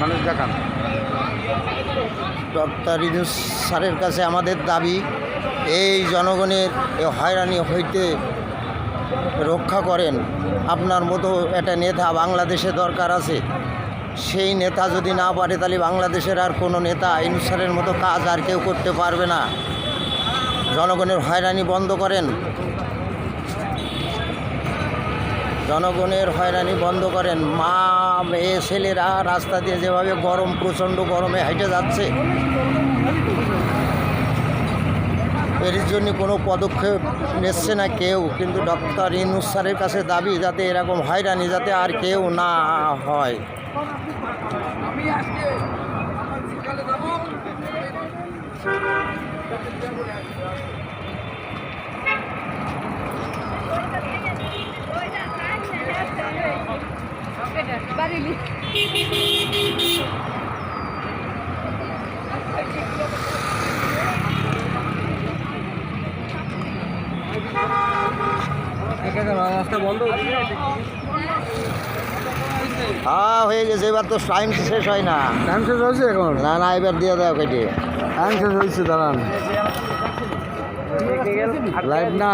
মানুষ দেখান। ডক্টর ইউনূস স্যারের কাছে আমাদের দাবি, এই জনগণের এই হয়রানি হইতে রক্ষা করেন। আপনার মতো একটা নেতা বাংলাদেশে দরকার আছে। সেই নেতা যদি না পারে তাহলে বাংলাদেশের আর কোনো নেতা ইউনূস স্যারের মতো কাজ আর কেউ করতে পারবে না। জনগণের হয়রানি বন্ধ করেন, জনগণের হয়রানি বন্ধ করেন। মা মেয়ে ছেলেরা রাস্তা দিয়ে যেভাবে গরম, প্রচণ্ড গরমে হেঁটে যাচ্ছে, এর জন্য কোনো পদক্ষেপ নিচ্ছে না কেউ। কিন্তু ডক্টর ইউনূস স্যারের কাছে দাবি যাতে এরকম হয়রানি যাতে আর কেউ না হয়। রাস্তা বন্ধ হ্যাঁ হয়ে গেছে, এবার তো টাইম শেষ হয় না। টাইম শেষ হয়েছে এখন? না না, এবার দিয়ে দাও কেটে। টাইম শেষ হয়েছে, দাঁড়ান। লাইভ না।